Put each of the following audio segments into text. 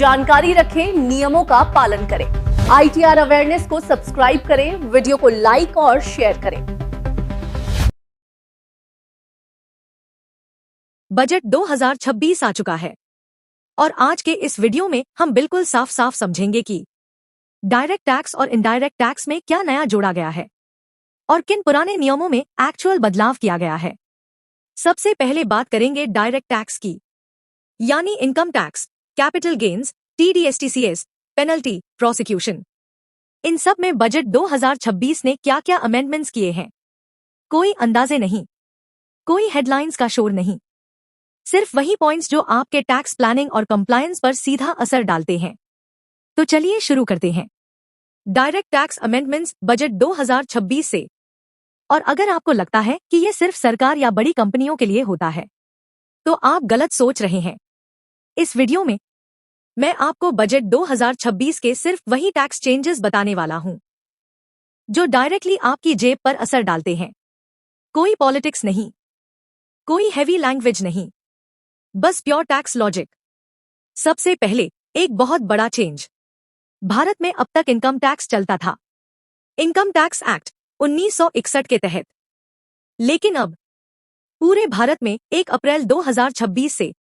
जानकारी रखें, नियमों का पालन करें। ITR अवेयरनेस को सब्सक्राइब करें, वीडियो को लाइक और शेयर करें। बजट 2026 आ चुका है और आज के इस वीडियो में हम बिल्कुल साफ साफ समझेंगे कि डायरेक्ट टैक्स और इनडायरेक्ट टैक्स में क्या नया जोड़ा गया है और किन पुराने नियमों में एक्चुअल बदलाव किया गया है। सबसे पहले बात करेंगे डायरेक्ट टैक्स की, यानी income tax, capital gains, TDS/TCS, penalty, prosecution. इन सब में बजट 2026 ने क्या क्या अमेंडमेंट्स किए हैं, कोई अंदाजे नहीं, कोई हेडलाइंस का शोर नहीं, सिर्फ वही पॉइंट्स जो आपके टैक्स प्लानिंग और कंप्लायंस पर सीधा असर डालते हैं। तो चलिए शुरू करते हैं डायरेक्ट टैक्स अमेंडमेंट्स बजट 2026 से। और अगर आपको लगता है कि ये सिर्फ सरकार या बड़ी कंपनियों के लिए होता है, तो आप गलत सोच रहे हैं। इस वीडियो में मैं आपको बजट 2026 के सिर्फ वही टैक्स चेंजेस बताने वाला हूं जो डायरेक्टली आपकी जेब पर असर डालते हैं। कोई पॉलिटिक्स नहीं, कोई हैवी लैंग्वेज नहीं, बस प्योर टैक्स लॉजिक। सबसे पहले एक बहुत बड़ा चेंज। भारत में अब तक इनकम टैक्स चलता था इनकम टैक्स एक्ट 1961 के तहत, लेकिन अब पूरे भारत में 1 अप्रैल 2026 से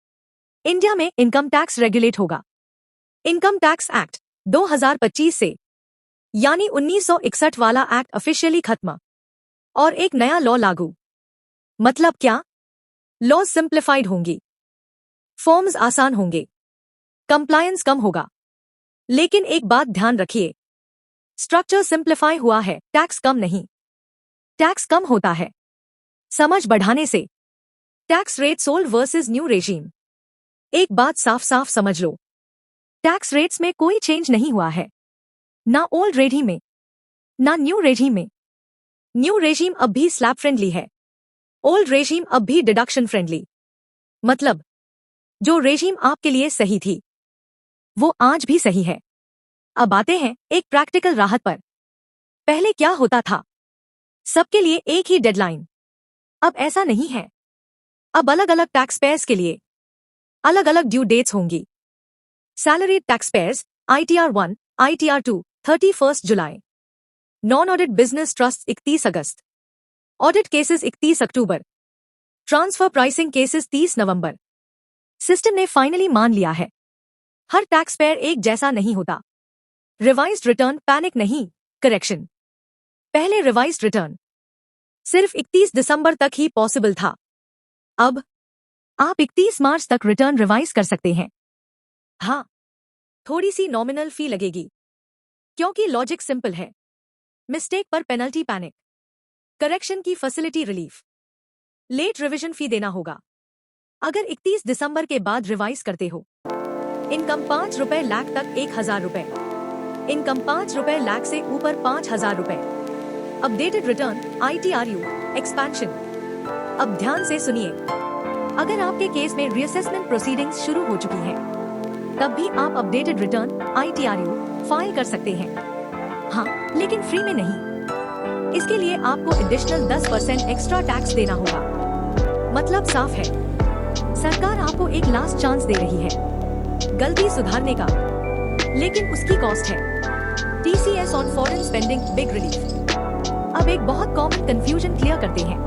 इंडिया में इनकम टैक्स रेगुलेट होगा। इनकम टैक्स एक्ट 2025 से, यानी 1961 वाला एक्ट ऑफिशियली खत्म और एक नया लॉ लागू। मतलब क्या? लॉ सिंप्लीफाइड होंगी, फॉर्म्स आसान होंगे, कंप्लायंस कम होगा। लेकिन एक बात ध्यान रखिए, स्ट्रक्चर सिंप्लीफाई हुआ है, टैक्स कम नहीं। टैक्स कम होता है समझ बढ़ाने से। Tax rate old versus new regime. एक बात साफ साफ समझ लो, टैक्स रेट्स में कोई चेंज नहीं हुआ है, ना ओल्ड रेजीम में ना न्यू रेजीम में। न्यू रेजीम अब भी स्लैब फ्रेंडली है, ओल्ड रेजीम अब भी डिडक्शन फ्रेंडली। मतलब जो रेजीम आपके लिए सही थी वो आज भी सही है। अब आते हैं एक प्रैक्टिकल राहत पर। पहले क्या होता था, सबके लिए एक ही डेडलाइन। अब ऐसा नहीं है। अब अलग अलग टैक्स पेयर्स के लिए अलग अलग ड्यू डेट्स होंगी। Salaried tax payers ITR 1, ITR 2 31 जुलाई, नॉन ऑडिट बिजनेस ट्रस्ट 31 अगस्त, ऑडिट केसेस 31 अक्टूबर, ट्रांसफर प्राइसिंग केसेस 30 नवंबर। सिस्टम ने फाइनली मान लिया है, हर टैक्स पेयर एक जैसा नहीं होता। रिवाइज्ड रिटर्न पैनिक नहीं, करेक्शन। पहले रिवाइज्ड रिटर्न सिर्फ 31 दिसंबर तक ही पॉसिबल था। अब आप 31 मार्च तक रिटर्न रिवाइज कर सकते हैं। हाँ, थोड़ी सी नॉमिनल फी लगेगी, क्योंकि लॉजिक सिंपल है। मिस्टेक पर पेनल्टी पैनिक, करेक्शन की फैसिलिटी रिलीफ, लेट रिवीजन फी देना होगा अगर 31 दिसंबर के बाद रिवाइज करते हो। इनकम 5 रुपए लाख तक 1000 रुपए, इनकम 5 रुपए लाख से ऊपर 5000 रुपए। Updated return ITRU expansion. अब ध्यान से सुनिए, अगर आपके केस में रीअसेसमेंट प्रोसीडिंग्स शुरू हो चुकी हैं, तब भी आप अपडेटेड रिटर्न ITRU फाइल कर सकते हैं। हाँ, लेकिन फ्री में नहीं। इसके लिए आपको एडिशनल 10% एक्स्ट्रा टैक्स देना होगा। मतलब साफ है, सरकार आपको एक लास्ट चांस दे रही है गलती सुधारने का, लेकिन उसकी कॉस्ट है TCS on foreign spending big relief. अब एक बहुत कॉमन कंफ्यूजन क्लियर करते हैं।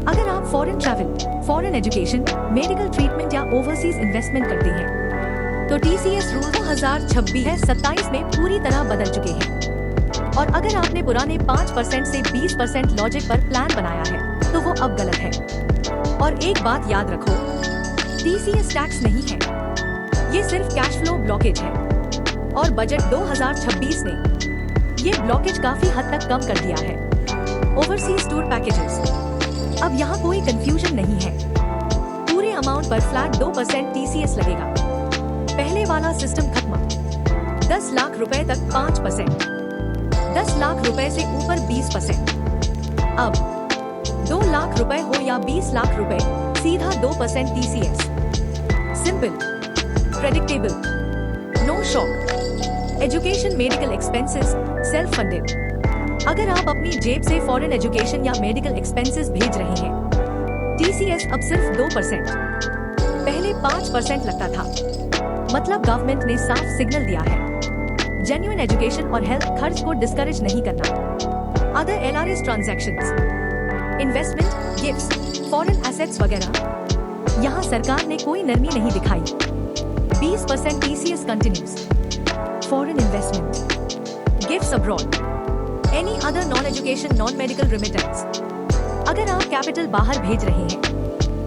अगर आप foreign travel, foreign education, medical treatment या ओवरसीज इन्वेस्टमेंट करते हैं, तो TCS रूल 2026-27 में पूरी तरह बदल चुके हैं। और अगर आपने पुराने 5% से 20% लॉजिक पर प्लान बनाया है, तो वो अब गलत है। और एक बात याद रखो, TCS टैक्स नहीं है, ये सिर्फ कैश फ्लो ब्लॉकेज है। और बजट 2026 ने ये ब्लॉकेज काफी हद तक कम कर दिया है। ओवरसीज टूर पैकेजेस, अब यहाँ कोई कंफ्यूजन नहीं है। पूरे अमाउंट पर फ्लैट 2% TCS लगेगा। पहले वाला सिस्टम खत्म। 10 लाख रुपए तक 5%, 10 लाख रुपए से ऊपर 20%। अब 2 लाख रुपए हो या 20 लाख रुपए, सीधा 2% TCS। Simple, predictable, no shock. Education, medical expenses self funded. अगर आप अपनी जेब से फॉरेन एजुकेशन या मेडिकल एक्सपेंसेस भेज रहे हैं, TCS अब सिर्फ 2%, पहले 5% लगता था। मतलब गवर्नमेंट ने साफ सिग्नल दिया है। जेन्युइन एजुकेशन और हेल्थ खर्च को डिस्करेज नहीं करना। Other LRS transactions, investment, gifts, foreign assets वगैरह, यहाँ सरकार ने कोई नरमी नहीं दिखाई। 20% TCS continues. Foreign investment, gifts abroad, any other non education non medical remittance. अगर आप कैपिटल बाहर भेज रहे हैं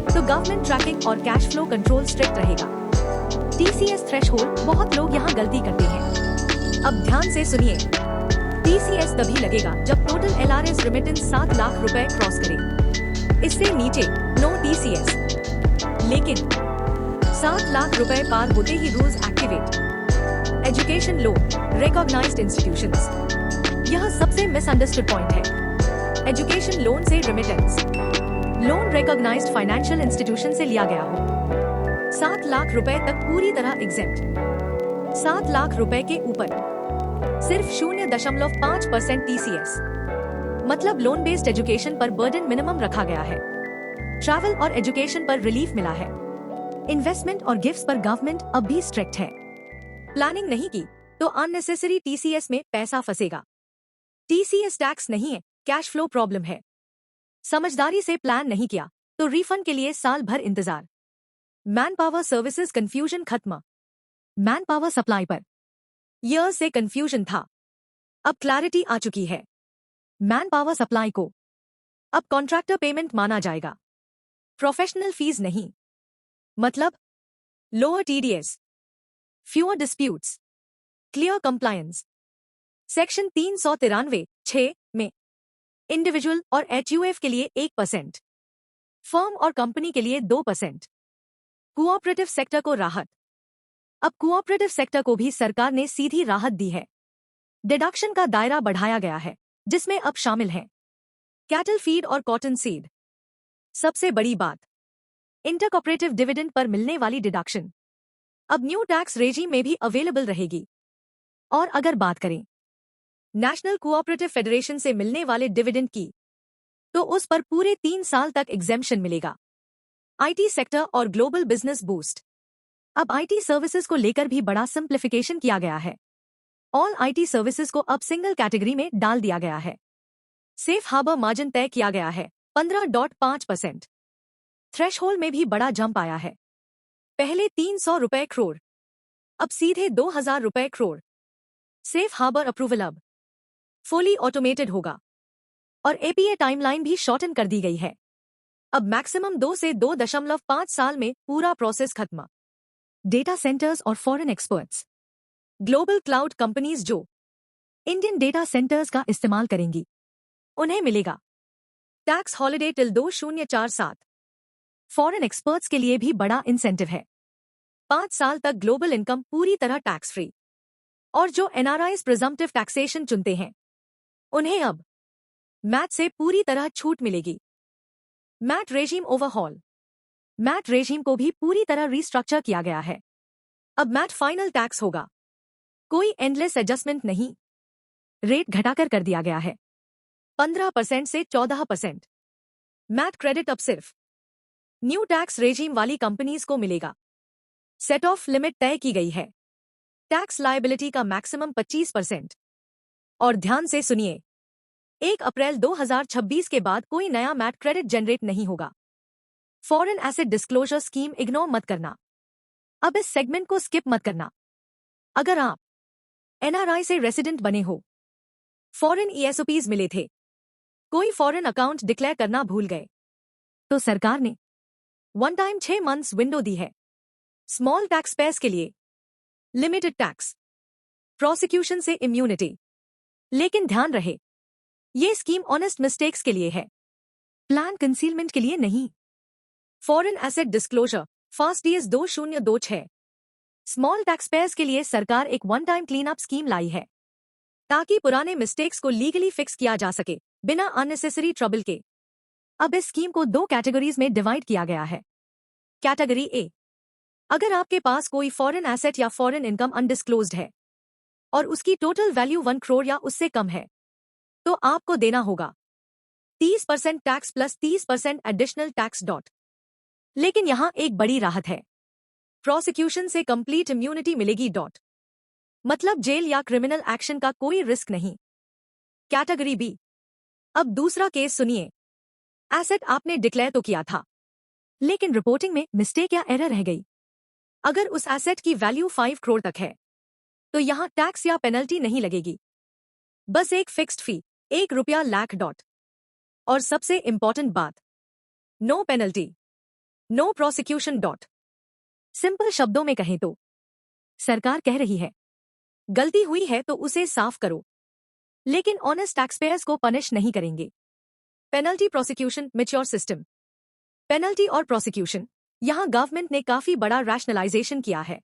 तो गवर्नमेंट ट्रैकिंग और कैश फ्लो कंट्रोल स्ट्रिक्ट रहेगा। TCS थ्रेशहोल्ड, बहुत लोग यहाँ गलती करते हैं। अब ध्यान से सुनिए। TCS तभी लगेगा जब टोटल LRS रेमिटेंस 7 लाख रुपए क्रॉस करे। इससे नीचे नो TCS। लेकिन 7 लाख रुपए पार होते ही rules activate. Education loan, recognised institutions, यह सबसे मिसअंडरस्टूड पॉइंट है। एजुकेशन लोन से remittance, loan recognised financial institution से लिया गया हो, 7 लाख रुपए तक पूरी तरह एग्जेम्प्ट। 7 लाख रुपए के ऊपर सिर्फ 0.5% TCS। मतलब लोन बेस्ड एजुकेशन पर बर्डन मिनिमम रखा गया है। ट्रैवल और एजुकेशन पर रिलीफ मिला है। इन्वेस्टमेंट और गिफ्ट्स पर गवर्नमेंट अब भी स्ट्रिक्ट है। प्लानिंग नहीं की तो अननेसेसरी TCS में पैसा फंसेगा। TCS टैक्स नहीं है, कैश फ्लो प्रॉब्लम है। समझदारी से प्लान नहीं किया तो रिफंड के लिए साल भर इंतजार। मैन पावर सर्विसेज कंफ्यूजन खत्म। मैन पावर सप्लाई पर ईयर्स से कंफ्यूजन था, अब क्लैरिटी आ चुकी है। मैन पावर सप्लाई को अब कॉन्ट्रैक्टर पेमेंट माना जाएगा, प्रोफेशनल फीस नहीं। मतलब lower TDS, fewer disputes, clear compliance. Section 393(6) में इंडिविजुअल और HUF के लिए 1%, फर्म और कंपनी के लिए 2%। कोऑपरेटिव सेक्टर को राहत। अब कोऑपरेटिव सेक्टर को भी सरकार ने सीधी राहत दी है। डिडक्शन का दायरा बढ़ाया गया है, जिसमें अब शामिल हैं कैटल फीड और कॉटन सीड। सबसे बड़ी बात, इंटरकॉपरेटिव डिविडेंड पर मिलने वाली डिडक्शन अब न्यू टैक्स रेजिम में भी अवेलेबल रहेगी। और अगर बात करें नेशनल कोऑपरेटिव फेडरेशन से मिलने वाले डिविडेंड की, तो उस पर पूरे 3 साल तक एग्जेम्पशन मिलेगा। IT सेक्टर और ग्लोबल बिजनेस बूस्ट। अब IT सर्विसेज को लेकर भी बड़ा सिंप्लीफिकेशन किया गया है। ऑल IT सर्विसेज को अब सिंगल कैटेगरी में डाल दिया गया है। सेफ हार्बर मार्जिन तय किया गया है 15.5%। थ्रेशहोल्ड में भी बड़ा जंप आया है। पहले 300 रुपए करोड़, अब सीधे 2000 रुपए करोड़। सेफ हार्बर अप्रूवल अब फुली ऑटोमेटेड होगा और APA टाइमलाइन भी शॉर्टन कर दी गई है। अब मैक्सिमम 2 से 2.5 साल में पूरा प्रोसेस खत्म। डेटा सेंटर्स और foreign experts. Global cloud companies जो इंडियन डेटा सेंटर्स का इस्तेमाल करेंगी, उन्हें मिलेगा tax holiday till 2047। Foreign experts के लिए भी बड़ा इंसेंटिव है। 5 साल तक ग्लोबल इनकम पूरी तरह टैक्स फ्री। और जो NRIs प्रिजम्प्टिव टैक्सेशन चुनते हैं, उन्हें अब मैट से पूरी तरह छूट मिलेगी। MAT regime overhaul. MAT regime को भी पूरी तरह रिस्ट्रक्चर किया गया है। अब मैट फाइनल टैक्स होगा, कोई एंडलेस एडजस्टमेंट नहीं। रेट घटाकर कर दिया गया है 15% से 14%। मैट क्रेडिट अब सिर्फ न्यू टैक्स रेजिम वाली कंपनीज को मिलेगा। सेट ऑफ लिमिट तय की गई है। टैक्स लायबिलिटी का मैक्सिमम 25%। और ध्यान से सुनिए, 1 अप्रैल 2026 के बाद कोई नया मैट क्रेडिट जनरेट नहीं होगा। Foreign asset disclosure scheme ignore मत करना। अब इस सेगमेंट को स्किप मत करना। अगर आप NRI से रेसिडेंट बने हो, फॉरेन ESOPs मिले थे, कोई फॉरेन अकाउंट डिक्लेयर करना भूल गए, तो सरकार ने वन टाइम 6 मंथ्स विंडो दी है। स्मॉल टैक्स पेयर्स के लिए लिमिटेड टैक्स, प्रोसिक्यूशन से इम्यूनिटी। लेकिन ध्यान रहे, ये स्कीम ऑनेस्ट मिस्टेक्स के लिए है, प्लान कंसीलमेंट के लिए नहीं। Foreign asset disclosure fast DS 2026। Small tax payers के लिए सरकार एक one time clean up scheme लाई है, ताकि पुराने मिस्टेक्स को लीगली फिक्स किया जा सके बिना अननेसेसरी ट्रबल के। अब इस स्कीम को 2 कैटेगरीज में डिवाइड किया गया है। कैटेगरी A, अगर आपके पास कोई फॉरेन एसेट या फॉरेन इनकम अनडिस्क्लोज्ड है और उसकी टोटल वैल्यू 1 करोड़ या उससे कम है, तो आपको देना होगा 30% tax plus 30% additional tax dot. लेकिन यहां एक बड़ी राहत है। प्रोसिक्यूशन से कंप्लीट इम्यूनिटी मिलेगी डॉट, मतलब जेल या क्रिमिनल एक्शन का कोई रिस्क नहीं। Category B. अब दूसरा केस सुनिए। एसेट आपने डिक्लेयर तो किया था, लेकिन रिपोर्टिंग में मिस्टेक या एरर रह गई। अगर उस एसेट की वैल्यू 5 करोड़ तक है तो यहां टैक्स या पेनल्टी नहीं लगेगी, बस एक फिक्स्ड फी, 1 रुपया लाख डॉट। और सबसे इंपॉर्टेंट बात, no penalty, no prosecution dot. Simple शब्दों में कहें तो सरकार कह रही है गलती हुई है तो उसे साफ करो, लेकिन ऑनेस्ट टैक्सपेयर्स को पनिश नहीं करेंगे। Penalty prosecution mature system. Penalty और प्रोसिक्यूशन, यहां गवर्नमेंट ने काफी बड़ा रैशनलाइजेशन किया है।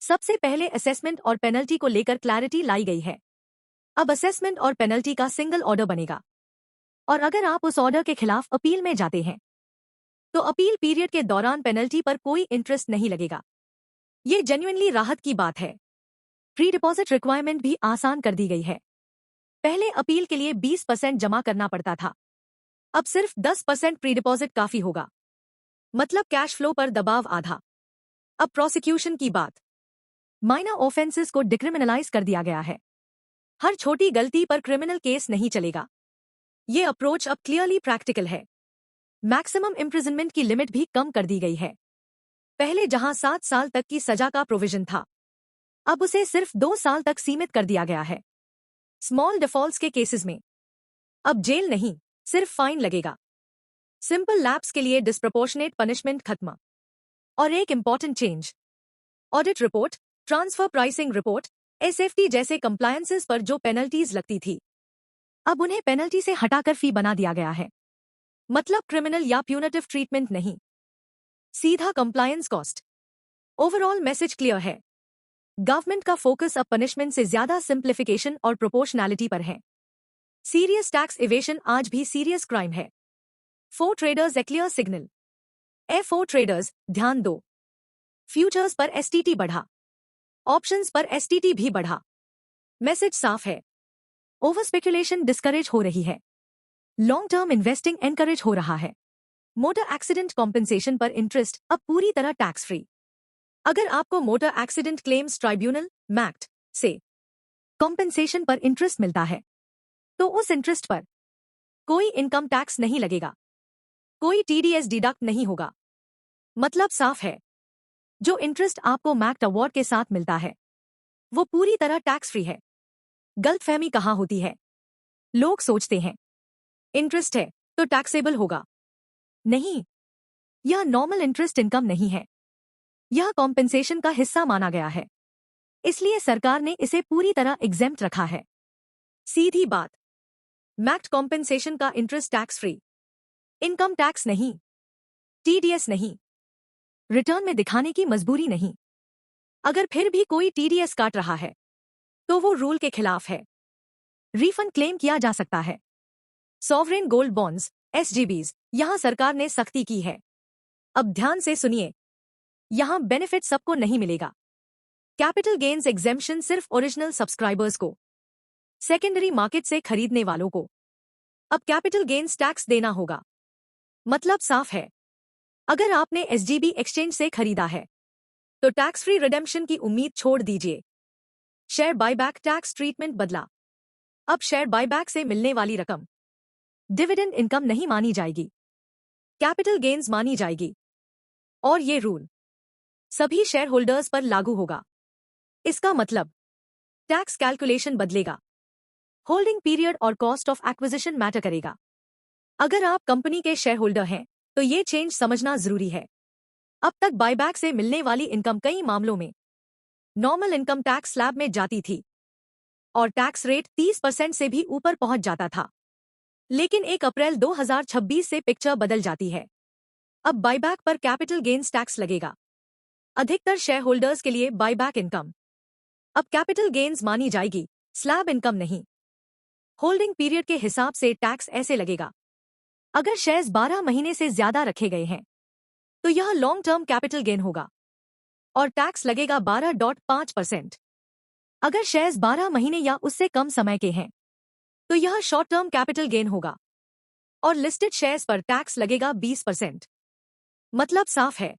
सबसे पहले असेसमेंट और पेनल्टी को लेकर क्लैरिटी लाई गई है। अब असेसमेंट और पेनल्टी का सिंगल ऑर्डर बनेगा, और अगर आप उस ऑर्डर के खिलाफ अपील में जाते हैं तो अपील पीरियड के दौरान पेनल्टी पर कोई इंटरेस्ट नहीं लगेगा। ये जेन्युइनली राहत की बात है। प्री डिपॉजिट रिक्वायरमेंट भी आसान कर दी गई है। पहले अपील के लिए 20% जमा करना पड़ता था, अब सिर्फ 10% प्री डिपॉजिट काफी होगा, मतलब कैश फ्लो पर दबाव आधा। अब प्रोसिक्यूशन की बात, माइनर ऑफेंसेस को डिक्रिमिनलाइज कर दिया गया है। हर छोटी गलती पर क्रिमिनल केस नहीं चलेगा। ये अप्रोच अब क्लियरली प्रैक्टिकल है। मैक्सिमम इम्प्रिजनमेंट की लिमिट भी कम कर दी गई है। पहले जहां 7 साल तक की सजा का प्रोविजन था, अब उसे सिर्फ 2 साल तक सीमित कर दिया गया है। स्मॉल डिफॉल्ट्स के केसेस में अब जेल नहीं, सिर्फ फाइन लगेगा। सिंपल लैप्स के लिए डिस्प्रपोर्शनेट पनिशमेंट खत्म। और एक important change, audit report, transfer pricing report, SFT जैसे कंप्लायंसेस पर जो पेनल्टीज लगती थी, अब उन्हें पेनल्टी से हटाकर फी बना दिया गया है। मतलब क्रिमिनल या प्यूनेटिव ट्रीटमेंट नहीं, सीधा compliance cost. Overall message clear है। गवर्नमेंट का फोकस अब पनिशमेंट से ज्यादा सिंप्लीफिकेशन और प्रोपोर्शनैलिटी पर है। सीरियस टैक्स इवेशन आज भी सीरियस क्राइम है। For traders A clear signal. For traders ध्यान दो, फ्यूचर्स पर एसटीटी बढ़ा, ऑप्शंस पर एसटीटी भी बढ़ा। मैसेज साफ है, ओवर स्पेकुलेशन डिस्करेज हो रही है, लॉन्ग टर्म इन्वेस्टिंग एनकरेज हो रहा है। मोटर एक्सीडेंट कॉम्पेंसेशन पर इंटरेस्ट अब पूरी तरह टैक्स फ्री। अगर आपको मोटर एक्सीडेंट क्लेम्स ट्राइब्यूनल मैक्ट से कॉम्पेंसेशन पर इंटरेस्ट मिलता है तो उस इंटरेस्ट पर कोई इनकम टैक्स नहीं लगेगा, कोई टीडीएस डिडक्ट नहीं होगा। मतलब साफ है, जो इंटरेस्ट आपको मैक्ट अवार्ड के साथ मिलता है वो पूरी तरह टैक्स फ्री है। गलतफहमी कहां होती है, लोग सोचते हैं इंटरेस्ट है तो टैक्सेबल होगा। नहीं, यह नॉर्मल इंटरेस्ट इनकम नहीं है, यह कॉम्पेंसेशन का हिस्सा माना गया है, इसलिए सरकार ने इसे पूरी तरह एग्जेम्प्ट रखा है। सीधी बात, मैक्ट कॉम्पेंसेशन का interest tax free, income tax नहीं, टीडीएस नहीं, रिटर्न में दिखाने की मजबूरी नहीं। अगर फिर भी कोई टीडीएस काट रहा है तो वो रूल के खिलाफ है, रिफंड क्लेम किया जा सकता है। सॉवरेन गोल्ड बॉन्ड्स एसजीबीज, यहां सरकार ने सख्ती की है। अब ध्यान से सुनिए, यहां बेनिफिट सबको नहीं मिलेगा। कैपिटल गेन्स एग्जेम्पशन सिर्फ ओरिजिनल सब्सक्राइबर्स को, सेकेंडरी मार्केट से खरीदने वालों को अब कैपिटल गेन्स टैक्स देना होगा। मतलब साफ है, अगर आपने एसजीबी एक्सचेंज से खरीदा है तो टैक्स फ्री रिडेम्पशन की उम्मीद छोड़ दीजिए। शेयर बायबैक टैक्स ट्रीटमेंट बदला। अब शेयर बायबैक से मिलने वाली रकम डिविडेंड इनकम नहीं मानी जाएगी, कैपिटल गेन्स मानी जाएगी। और ये रूल सभी शेयर होल्डर्स पर लागू होगा। इसका मतलब टैक्स कैलकुलेशन बदलेगा, होल्डिंग पीरियड और कॉस्ट ऑफ एक्विजिशन मैटर करेगा। अगर आप कंपनी के शेयर होल्डर हैं तो ये चेंज समझना जरूरी है। अब तक बायबैक से मिलने वाली इनकम कई मामलों में नॉर्मल इनकम टैक्स स्लैब में जाती थी और टैक्स रेट 30% से भी ऊपर पहुंच जाता था। लेकिन 1 अप्रैल 2026 से पिक्चर बदल जाती है। अब बायबैक पर कैपिटल गेन्स टैक्स लगेगा। अधिकतर शेयर होल्डर्स के लिए बायबैक इनकम अब कैपिटल गेन्स मानी जाएगी, स्लैब इनकम नहीं। होल्डिंग पीरियड के हिसाब से टैक्स ऐसे लगेगा, अगर शेयर्स 12 महीने से ज्यादा रखे गए हैं तो यह लॉन्ग टर्म कैपिटल गेन होगा और टैक्स लगेगा 12.5%। अगर शेयर्स 12 महीने या उससे कम समय के हैं तो यह शॉर्ट टर्म कैपिटल गेन होगा और लिस्टेड शेयर्स पर टैक्स लगेगा 20%। मतलब साफ है,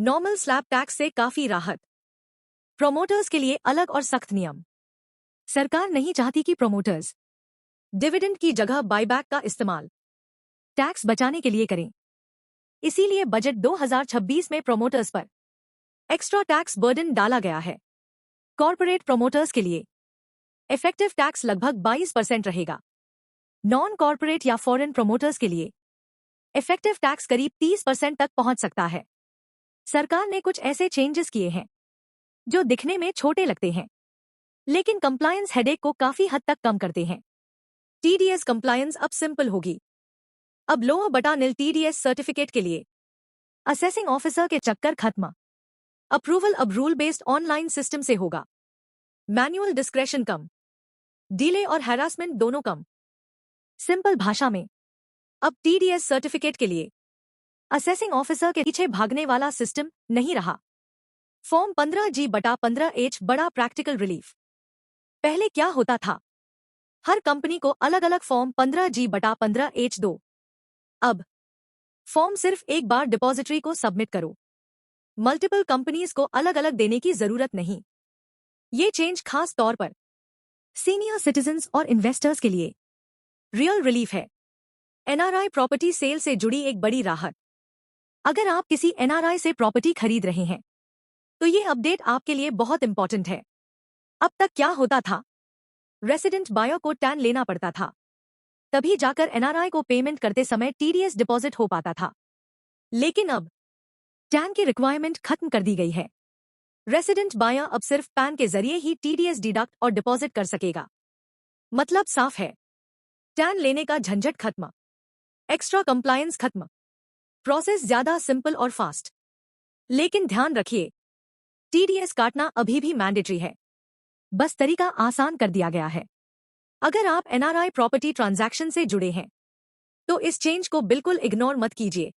नॉर्मल स्लैब टैक्स से काफी राहत। प्रोमोटर्स के लिए अलग और सख्त नियम। सरकार नहीं चाहती कि प्रोमोटर्स डिविडेंड की जगह बायबैक का इस्तेमाल टैक्स बचाने के लिए करें। इसीलिए बजट 2026 में प्रोमोटर्स पर एक्स्ट्रा टैक्स बर्डन डाला गया है। कॉर्पोरेट प्रोमोटर्स के लिए इफेक्टिव टैक्स लगभग 22% रहेगा। नॉन कॉर्पोरेट या फॉरेन प्रोमोटर्स के लिए इफेक्टिव टैक्स करीब 30% तक पहुंच सकता है। सरकार ने कुछ ऐसे चेंजेस किए हैं जो दिखने में छोटे लगते हैं, लेकिन कंप्लायंस हेडेक को काफी हद तक कम करते हैं। टीडीएस कंप्लायंस अब सिंपल होगी। अब लोअर बटा निल टीडीएस सर्टिफिकेट के लिए असेसिंग ऑफिसर के चक्कर खत्म। अप्रूवल अब रूल बेस्ड ऑनलाइन सिस्टम से होगा। मैनुअल डिस्क्रेशन कम, डिले और हैरासमेंट दोनों कम। सिंपल भाषा में अब टीडीएस सर्टिफिकेट के लिए असेसिंग ऑफिसर के पीछे भागने वाला सिस्टम नहीं रहा। फॉर्म 15G/15H बड़ा प्रैक्टिकल रिलीफ। पहले क्या होता था, हर कंपनी को अलग अलग फॉर्म 15G/15H दो। अब फॉर्म सिर्फ एक बार डिपॉजिटरी को सबमिट करो। मल्टीपल कंपनीज को अलग अलग देने की जरूरत नहीं। ये चेंज खास तौर पर सीनियर सिटीजन्स और इन्वेस्टर्स के लिए रियल रिलीफ है। एनआरआई प्रॉपर्टी सेल से जुड़ी एक बड़ी राहत। अगर आप किसी एनआरआई से प्रॉपर्टी खरीद रहे हैं तो ये अपडेट आपके लिए बहुत इंपॉर्टेंट है। अब तक क्या होता था, रेसिडेंट बायर को टैन लेना पड़ता था, तभी जाकर एनआरआई को पेमेंट करते समय टीडीएस डिपॉजिट हो पाता था। लेकिन अब टैन की रिक्वायरमेंट खत्म कर दी गई है। रेसिडेंट बायर अब सिर्फ पैन के जरिए ही टीडीएस डिडक्ट और डिपॉजिट कर सकेगा। मतलब साफ है, टैन लेने का झंझट खत्म, एक्स्ट्रा कंप्लायंस खत्म, प्रोसेस ज्यादा सिंपल और फास्ट। लेकिन ध्यान रखिए, टीडीएस काटना अभी भी मैंडेटरी है, बस तरीका आसान कर दिया गया है। अगर आप एनआरआई प्रॉपर्टी ट्रांजैक्शन से जुड़े हैं तो इस चेंज को बिल्कुल इग्नोर मत कीजिए।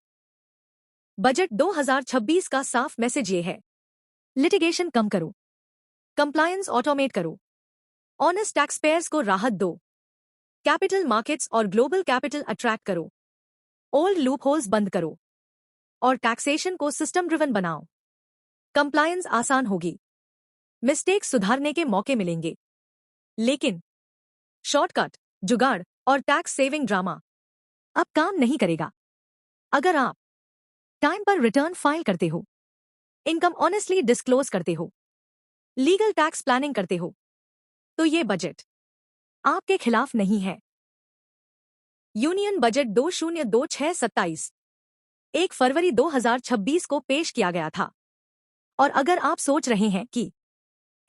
बजट 2026 का साफ मैसेज ये है, लिटिगेशन कम करो, कंप्लायंस ऑटोमेट करो, ऑनेस्ट टैक्स पेयर्स को राहत दो, कैपिटल मार्केट्स और ग्लोबल कैपिटल अट्रैक्ट करो, ओल्ड लूपहोल्स बंद करो और टैक्सेशन को सिस्टम ड्रिवन बनाओ। कंप्लायंस आसान होगी, मिस्टेक्स सुधारने के मौके मिलेंगे, लेकिन शॉर्टकट, जुगाड़ और टैक्स सेविंग ड्रामा अब काम नहीं करेगा। अगर आप टाइम पर रिटर्न फाइल करते हो, इनकम ऑनेस्टली डिस्क्लोज करते हो, लीगल टैक्स प्लानिंग करते हो, तो ये बजट आपके खिलाफ नहीं है। यूनियन बजट 2026-27 1 फरवरी 2026 को पेश किया गया था। और अगर आप सोच रहे हैं कि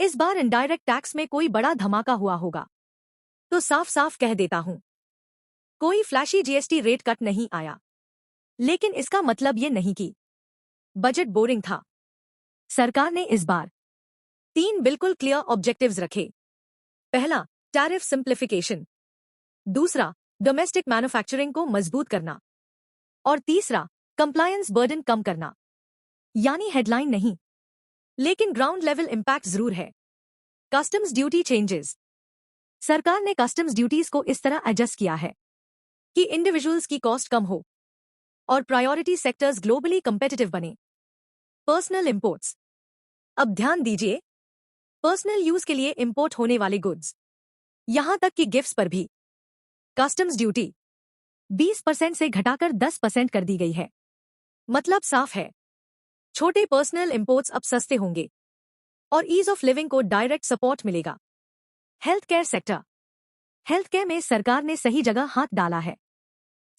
इस बार इनडायरेक्ट टैक्स में कोई बड़ा धमाका हुआ होगा, तो साफ साफ कह देता हूं, कोई फ्लैशी जीएसटी रेट कट नहीं आया। लेकिन इसका मतलब ये नहीं कि बजट बोरिंग था। सरकार ने इस बार 3 बिल्कुल क्लियर ऑब्जेक्टिव्स रखे। पहला, टैरिफ सिंप्लीफिकेशन। दूसरा, डोमेस्टिक मैन्युफैक्चरिंग को मजबूत करना। और तीसरा, कंप्लायंस बर्डन कम करना। यानी हेडलाइन नहीं, लेकिन ग्राउंड लेवल इंपैक्ट जरूर है। Customs duty changes. सरकार ने कस्टम्स ड्यूटीज को इस तरह एडजस्ट किया है कि इंडिविजुअल्स की कॉस्ट कम हो और प्रायोरिटी सेक्टर्स ग्लोबली कंपेटिटिव बने। Personal imports. अब ध्यान दीजिए, पर्सनल यूज के लिए इंपोर्ट होने वाले गुड्स, यहां तक कि गिफ्ट्स पर भी कस्टम्स ड्यूटी 20% से घटाकर 10% कर दी गई है। मतलब साफ है, छोटे पर्सनल इंपोर्ट्स अब सस्ते होंगे और ईज ऑफ लिविंग को डायरेक्ट सपोर्ट मिलेगा। Health care sector. Health care में सरकार ने सही जगह हाथ डाला है।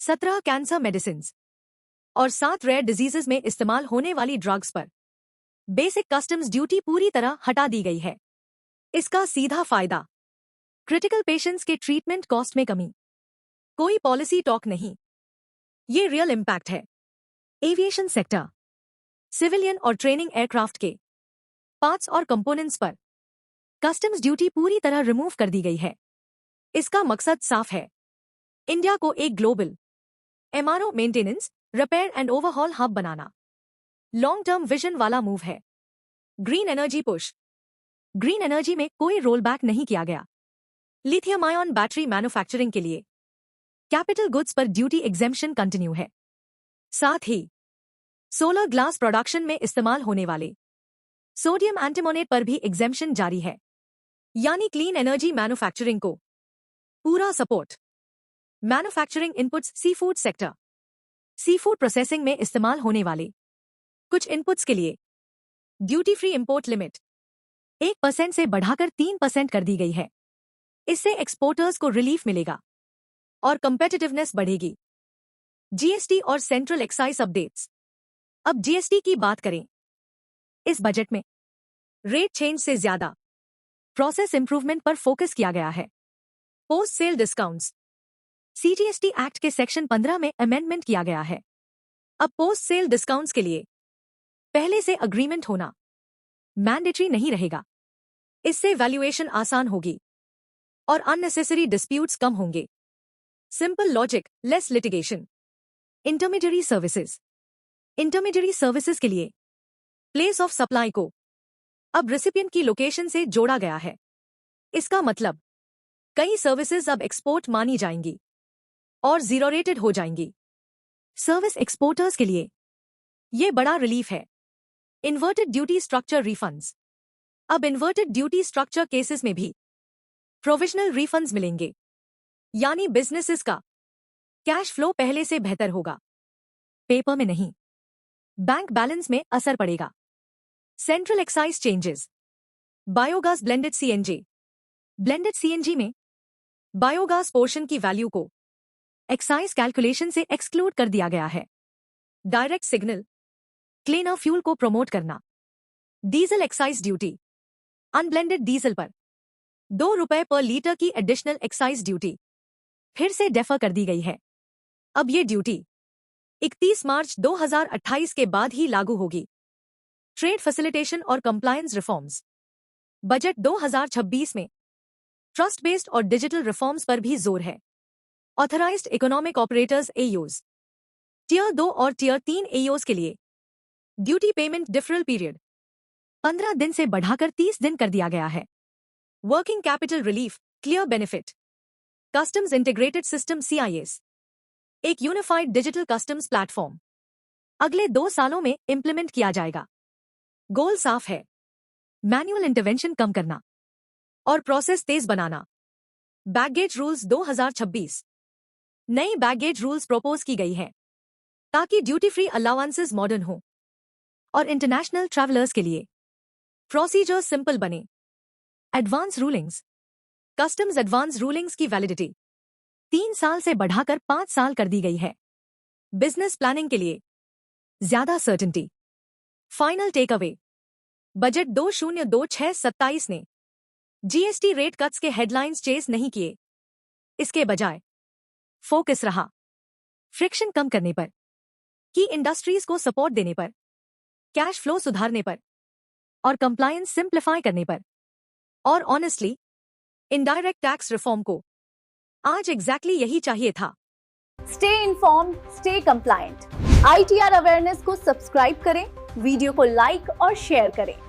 17 कैंसर मेडिसिन और 7 रेयर डिजीजेस में इस्तेमाल होने वाली ड्रग्स पर बेसिक कस्टम्स ड्यूटी पूरी तरह हटा दी गई है। इसका सीधा फायदा, क्रिटिकल पेशेंट्स के ट्रीटमेंट कॉस्ट में कमी। कोई पॉलिसी टॉक नहीं, ये रियल इंपैक्ट है। Aviation sector. सिविलियन और ट्रेनिंग एयरक्राफ्ट के पार्ट्स और कंपोनेंट्स पर कस्टम्स ड्यूटी पूरी तरह रिमूव कर दी गई है। इसका मकसद साफ है, इंडिया को एक global MRO maintenance, repair and overhaul hub banana. Long term vision वाला मूव है। Green energy push. Green energy में कोई रोल बैक नहीं किया गया। लिथियम आयन बैटरी मैन्युफैक्चरिंग के लिए कैपिटल गुड्स पर ड्यूटी एग्जेम्पशन कंटिन्यू है। साथ ही सोलर ग्लास प्रोडक्शन में इस्तेमाल होने वाले सोडियम एंटीमोनेट पर भी एग्जेम्पशन जारी है, यानी क्लीन एनर्जी मैन्युफैक्चरिंग को पूरा support. Manufacturing inputs sea food sector. Sea food processing में इस्तेमाल होने वाले कुछ इनपुट्स के लिए ड्यूटी फ्री इंपोर्ट लिमिट 1% से बढ़ाकर 3% कर दी गई है। इससे एक्सपोर्टर्स को रिलीफ मिलेगा और कंपेटिटिवनेस बढ़ेगी। जीएसटी और सेंट्रल एक्साइज अपडेट्स। अब जीएसटी की बात करें। इस बजट में रेट चेंज से ज्यादा प्रोसेस इंप्रूवमेंट पर फोकस किया गया है। Post sale discounts. CGST act के सेक्शन 15 में अमेंडमेंट किया गया है। अब पोस्ट सेल डिस्काउंट्स के लिए पहले से अग्रीमेंट होना मैंडेटरी नहीं रहेगा। इससे वैल्यूएशन आसान होगी और अननेसेसरी डिस्प्यूट्स कम होंगे। Simple logic, less litigation. Intermediary services. Intermediary services के लिए प्लेस ऑफ सप्लाई को अब रेसिपिएंट की लोकेशन से जोड़ा गया है। इसका मतलब कई सर्विसेज अब एक्सपोर्ट मानी जाएंगी और जीरो रेटेड हो जाएंगी। सर्विस एक्सपोर्टर्स के लिए यह बड़ा रिलीफ है। Inverted duty structure refunds. अब इन्वर्टेड ड्यूटी स्ट्रक्चर केसेस में भी प्रोविजनल रिफंड्स मिलेंगे, यानी बिजनेसेस का कैश फ्लो पहले से बेहतर होगा। पेपर में नहीं, बैंक बैलेंस में असर पड़ेगा। Central excise changes. Biogas blended CNG. Blended CNG में बायोगैस पोर्शन की वैल्यू को एक्साइज कैलकुलेशन से एक्सक्लूड कर दिया गया है। डायरेक्ट सिग्नल क्लीनर फ्यूल को प्रमोट करना। Diesel excise duty. Unblended diesel पर ₹2 पर लीटर की एडिशनल एक्साइज ड्यूटी फिर से डेफर कर दी गई है। अब ये ड्यूटी 31 मार्च 2028 के बाद ही लागू होगी। ट्रेड फैसिलिटेशन और कंप्लायंस रिफॉर्म्स। बजट 2026 में ट्रस्ट बेस्ड और डिजिटल रिफॉर्म्स पर भी जोर है। Authorised economic operators AOs, tier 2 और टियर 3 एओज के लिए ड्यूटी पेमेंट डिफरल पीरियड 15 दिन से बढ़ाकर 30 दिन कर दिया गया है। Working capital relief, clear benefit. Customs integrated system CIS, एक यूनिफाइड डिजिटल कस्टम्स प्लेटफॉर्म अगले 2 सालों में इंप्लीमेंट किया जाएगा। गोल साफ है, मैनुअल इंटरवेंशन कम करना और प्रोसेस तेज बनाना। Baggage rules 2026। नई बैगेज रूल्स प्रोपोज की गई है ताकि ड्यूटी फ्री अलाउंसेस मॉडर्न हो और इंटरनेशनल ट्रैवलर्स के लिए प्रोसीजर सिंपल बने। Advance rulings. Customs advance rulings की वैलिडिटी 3 साल से बढ़ाकर 5 साल कर दी गई है। बिजनेस प्लानिंग के लिए ज्यादा certainty. Final take away. Budget 2026-27 ने जीएसटी रेट कट्स के हेडलाइंस चेस नहीं किए। इसके बजाय फोकस रहा फ्रिक्शन कम करने पर, की इंडस्ट्रीज को सपोर्ट देने पर, कैश फ्लो सुधारने पर और कंप्लायंस सिंप्लीफाई करने पर। और ऑनेस्टली इनडायरेक्ट टैक्स रिफॉर्म को आज एग्जैक्टली यही चाहिए था। Stay informed, stay compliant. ITR awareness को सब्सक्राइब करें, वीडियो को लाइक और शेयर करें।